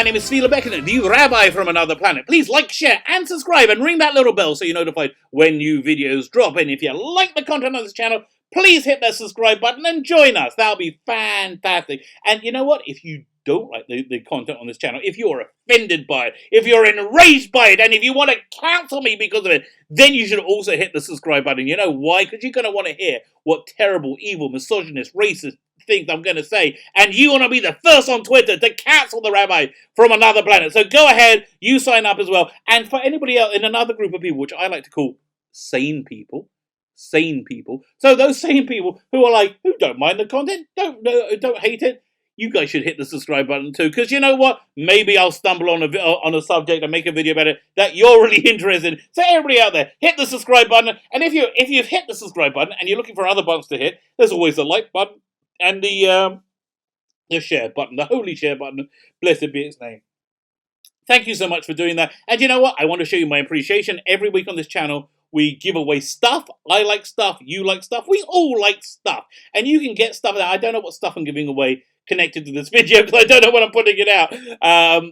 my name is Freema, the Rabbi from another planet. Please like, share, and subscribe, and ring that little bell so you're notified when new videos drop. And if you like the content on this channel, please hit that subscribe button and join us. That'll be fantastic. And you know what? If you don't like the content on this channel, if you're offended by it, if you're enraged by it, and if you want to cancel me because of it, then you should also hit the subscribe button. You know why? Because you're going to want to hear what terrible, evil, misogynist, racist things I'm going to say, and you want to be the first on Twitter to cancel the Rabbi from another planet. So go ahead, you sign up as well. And for anybody else in another group of people, which I like to call sane people, so those sane people who are like, who don't mind the content, don't hate it, you guys should hit the subscribe button too, because you know what? Maybe I'll stumble on a subject and make a video about it that you're really interested in. So everybody out there, hit the subscribe button. And if you've hit the subscribe button and you're looking for other buttons to hit, there's always the like button and the share button, the holy share button. Blessed be its name. Thank you so much for doing that. And you know what? I want to show you my appreciation. Every week on this channel, we give away stuff. I like stuff. You like stuff. We all like stuff. And you can get stuff. I don't know what stuff I'm giving away connected to this video because I don't know when I'm putting it out.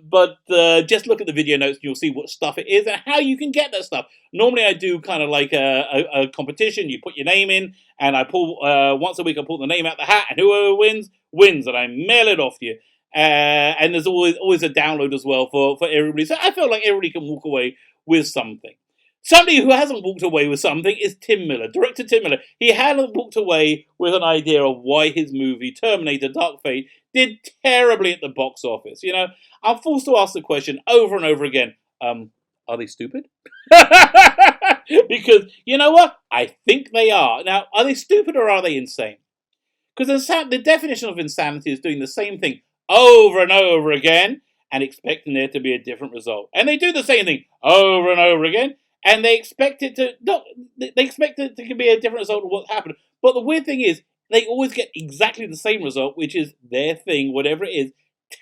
But just look at the video notes and you'll see what stuff it is and how you can get that stuff. Normally I do kind of like a competition. You put your name in and I pull, once a week I pull the name out the hat and whoever wins, and I mail it off to you. And there's always a download as well for everybody. So I feel like everybody can walk away with something. Somebody who hasn't walked away with something is Tim Miller, director Tim Miller. He hadn't walked away with an idea of why his movie, Terminator Dark Fate, did terribly at the box office. You know, I'm forced to ask the question over and over again, are they stupid? Because, you know what? I think they are. Now, are they stupid or are they insane? Because the definition of insanity is doing the same thing over and over again and expecting there to be a different result. And they do the same thing over and over again. And they expect it to be a different result of what happened. But the weird thing is, they always get exactly the same result, which is their thing, whatever it is,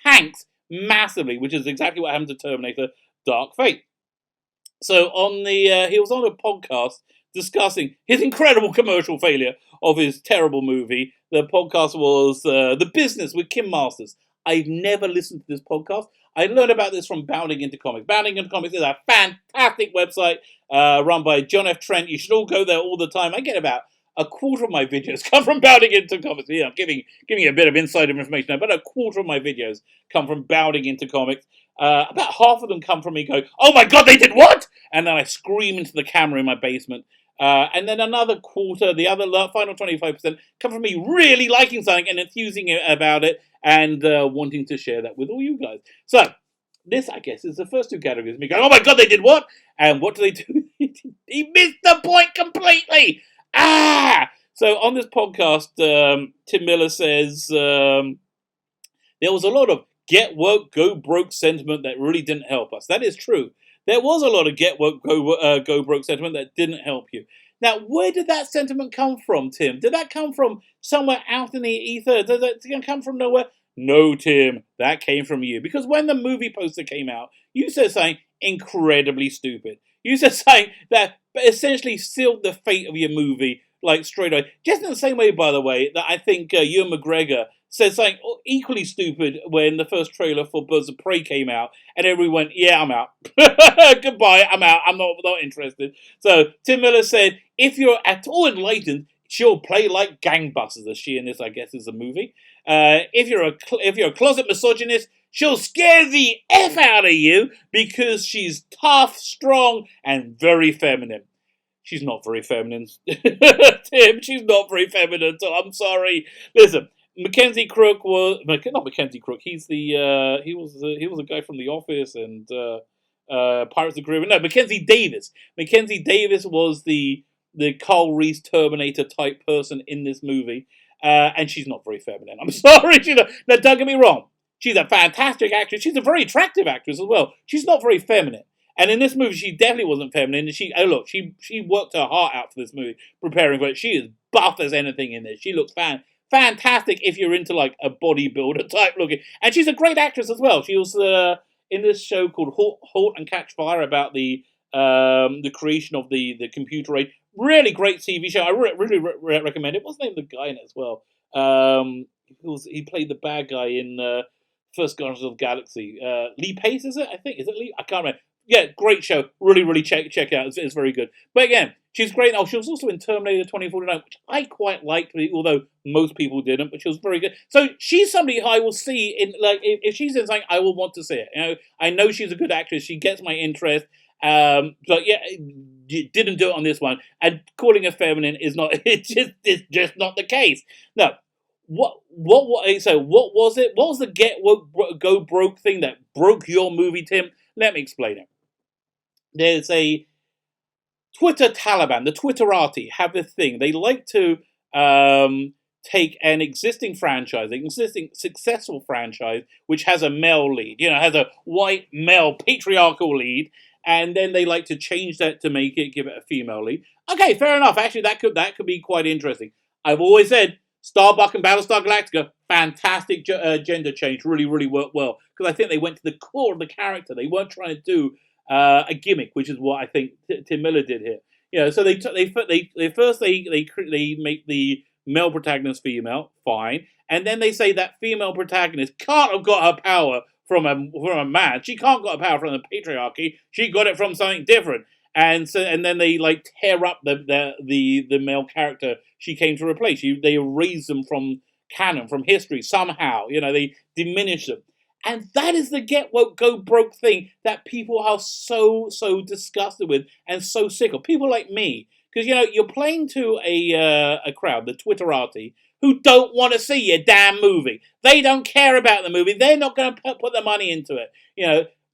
tanks massively, which is exactly what happened to Terminator Dark Fate. So he was on a podcast discussing his incredible commercial failure of his terrible movie. The podcast was The Business with Kim Masters. I've never listened to this podcast. I learned about this from Bounding Into Comics. Bounding Into Comics is a fantastic website run by John F. Trent. You should all go there all the time. I get about a quarter of my videos come from Bounding Into Comics. Yeah, I'm giving you a bit of insider information now, but a quarter of my videos come from Bounding Into Comics. About half of them come from me going, oh my God, they did what? And then I scream into the camera in my basement. And then another quarter, the other final 25%, come from me really liking something and enthusing about it and wanting to share that with all you guys. So, this, I guess, is the first two categories. Me going, oh my God, they did what? And what do they do? He missed the point completely! So, on this podcast, Tim Miller says there was a lot of get woke, go broke sentiment that really didn't help us. That is true. There was a lot of get woke, go broke sentiment that didn't help you. Now, where did that sentiment come from, Tim? Did that come from somewhere out in the ether? Did it come from nowhere? No, Tim, that came from you. Because when the movie poster came out, you said something incredibly stupid. You said something that essentially sealed the fate of your movie, like straight away. Just in the same way, by the way, that I think Ewan McGregor said something equally stupid when the first trailer for Birds of Prey came out, and everyone went, yeah, I'm out. Goodbye, I'm out. I'm not interested. So Tim Miller said, if you're at all enlightened, she'll play like gangbusters, as she in this, I guess, is a movie. If you're a closet misogynist, she'll scare the F out of you because she's tough, strong, and very feminine. She's not very feminine, Tim. She's not very feminine. So I'm sorry. Listen. Mackenzie Crook was not Mackenzie Crook. He was a guy from The Office and Pirates of the Caribbean. No, Mackenzie Davis. Mackenzie Davis was the Carl Reese Terminator type person in this movie, and she's not very feminine. I'm sorry. Now, don't get me wrong. She's a fantastic actress. She's a very attractive actress as well. She's not very feminine. And in this movie, she definitely wasn't feminine. She worked her heart out for this movie, preparing for it. She is buff as anything in this. She looks fantastic if you're into like a bodybuilder type looking. And she's a great actress as well. She was in this show called Halt and Catch Fire about the creation of the computer age. Really great TV show. I really recommend it. What's the name of the guy in it as well? He played the bad guy in First Guardians of the Galaxy. Lee Pace, is it? I think. Is it Lee? I can't remember. Yeah, great show. Really, really check it out. It's very good. But again, she's great. Oh, she was also in Terminator 2049, which I quite liked, although most people didn't. But she was very good. So she's somebody I will see in, like, if she's in something, I will want to see it. You know, I know she's a good actress. She gets my interest. But yeah, you didn't do it on this one. And calling her feminine is not. It's just not the case. No. What was it? What was the get woke go broke thing that broke your movie, Tim? Let me explain it. There's a Twitter Taliban, the Twitterati have this thing. They like to take an existing franchise, an existing successful franchise, which has a male lead, has a white male patriarchal lead, and then they like to change that to give it a female lead. Okay, fair enough. Actually, that could be quite interesting. I've always said Starbuck and Battlestar Galactica, fantastic gender change, really, really worked well, because I think they went to the core of the character. They weren't trying to do a gimmick, which is what I think Tim Miller did here. So they make the male protagonist female, fine, and then they say that female protagonist can't have got her power from a man. She can't got her power from the patriarchy. She got it from something different. And then they like tear up the male character she came to replace. They erase them from canon, from history somehow. They diminish them. And that is the get woke go broke thing that people are so disgusted with and so sick of. People like me, because you're playing to a crowd, the Twitterati, who don't want to see your damn movie. They don't care about the movie. They're not going to put their money into it.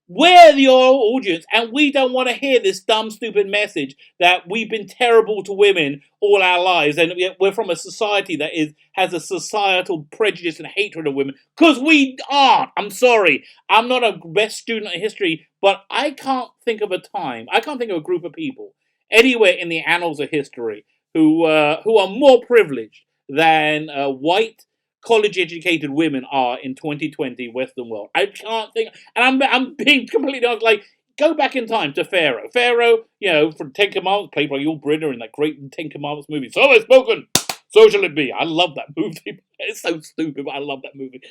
We're your audience, and we don't want to hear this dumb, stupid message that we've been terrible to women all our lives, and we're from a society that has a societal prejudice and hatred of women, because we aren't. I'm sorry. I'm not a best student of history, but I can't think of a group of people anywhere in the annals of history who are more privileged than white, college-educated women are in 2020 Western world. I can't think, and I'm being completely honest. Like, go back in time to Pharaoh. Pharaoh, from Ten Commandments, played by Yul Brynner in that great Ten Commandments movie. So I've spoken, so shall it be. I love that movie. It's so stupid, but I love that movie.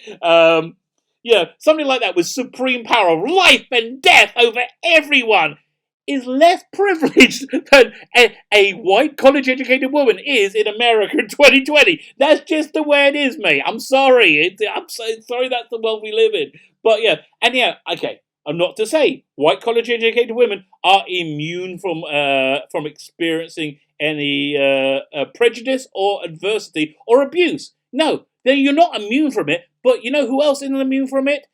Something like that with supreme power of life and death over everyone is less privileged than a white college-educated woman is in America in 2020. That's just the way it is, mate. I'm sorry. I'm so sorry that's the world we live in. But okay. I'm not to say white college-educated women are immune from experiencing any prejudice or adversity or abuse. No, you're not immune from it. But you know who else isn't immune from it?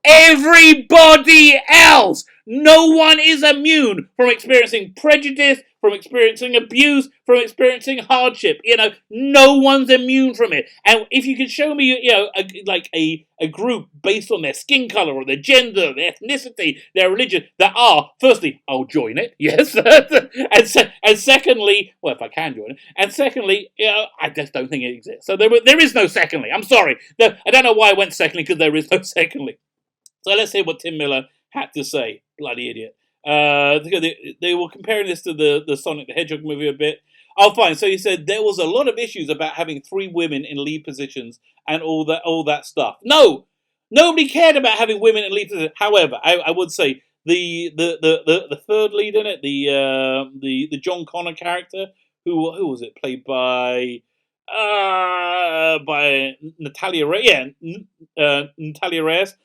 Everybody else! No one is immune from experiencing prejudice, from experiencing abuse, from experiencing hardship. No one's immune from it. And if you can show me, a group based on their skin color or their gender, their ethnicity, their religion, that are, firstly, I'll join it, yes. and secondly, well, if I can join it, and secondly, I just don't think it exists. So there is no secondly. I'm sorry. I don't know why I went secondly, because there is no secondly. So let's hear what Tim Miller had to say. Bloody idiot. They were comparing this to the Sonic the Hedgehog movie a bit. Oh, fine. So he said there was a lot of issues about having 3 women in lead positions and all that stuff. No! Nobody cared about having women in lead positions. However, I would say the third lead in it, the John Connor character, who was it? Played by Natalia Reyes. Natalia Reyes.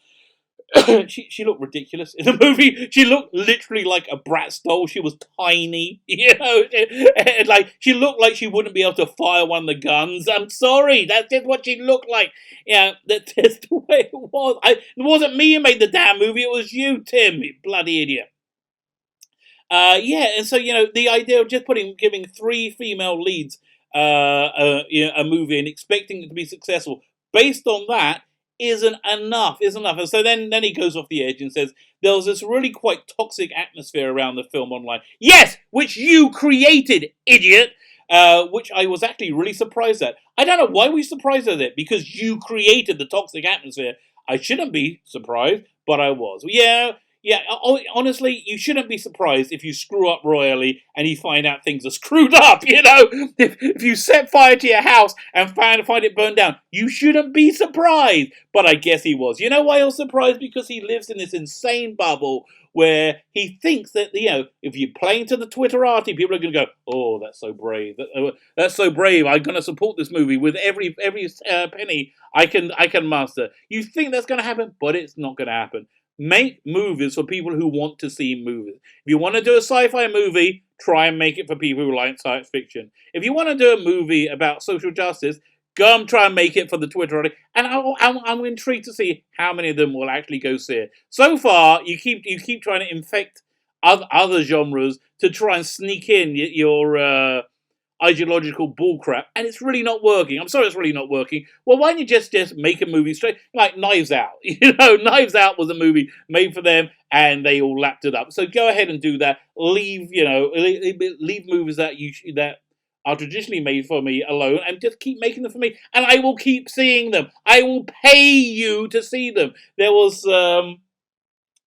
she looked ridiculous in the movie. She looked literally like a Bratz doll. She was tiny, and like she looked like she wouldn't be able to fire one of the guns. I'm sorry, that's just what she looked like. That's just the way it was. It wasn't me who made the damn movie. It was you, Tim, you bloody idiot. And so the idea of just giving 3 female leads a movie and expecting it to be successful based on that isn't enough. And so then he goes off the edge and says there was this really quite toxic atmosphere around the film online. Yes, which you created, idiot. Which I was actually really surprised at. I don't know why we surprised at it, because you created the toxic atmosphere. I shouldn't be surprised, but I was. Yeah, honestly, you shouldn't be surprised if you screw up royally and you find out things are screwed up, you know? If you set fire to your house and find it burned down, you shouldn't be surprised. But I guess he was. You know why he was surprised? Because he lives in this insane bubble where he thinks that, you know, if you're playing to the Twitterati, people are going to go, oh, that's so brave. That's so brave. I'm going to support this movie with every penny I can muster. You think that's going to happen, but it's not going to happen. Make movies for people who want to see movies. If you want to do a sci-fi movie, try and make it for people who like science fiction. If you want to do a movie about social justice, go and try and make it for the Twitter. And I'm intrigued to see how many of them will actually go see it. So far, you keep trying to infect other genres to try and sneak in your ideological bullcrap, and it's really not working. I'm sorry, it's really not working. Well, why don't you just make a movie straight, like Knives Out? You know, Knives Out was a movie made for them, and they all lapped it up. So go ahead and do that. Leave movies that are traditionally made for me alone, and just keep making them for me, and I will keep seeing them. I will pay you to see them. There was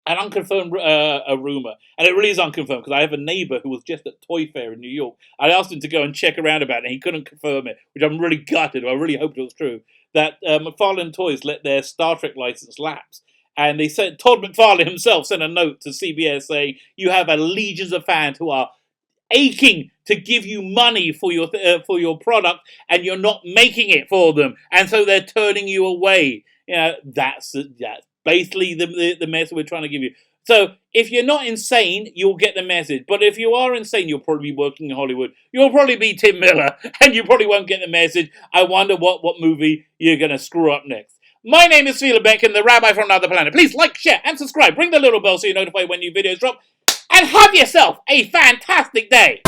an unconfirmed a rumor, and it really is unconfirmed because I have a neighbor who was just at Toy Fair in New York. I asked him to go and check around about it, and he couldn't confirm it, which I'm really gutted. I really hoped it was true. That McFarlane Toys let their Star Trek license lapse, and they said Todd McFarlane himself sent a note to CBS saying, "You have a legions of fans who are aching to give you money for your product, and you're not making it for them, and so they're turning you away." You know, that's basically the message we're trying to give you. So if you're not insane, you'll get the message. But if you are insane, you'll probably be working in Hollywood. You'll probably be Tim Miller, and you probably won't get the message. I wonder what movie you're going to screw up next. My name is Freema Beck, the Rabbi from another planet. Please like, share, and subscribe. Ring the little bell so you're notified when new videos drop. And have yourself a fantastic day.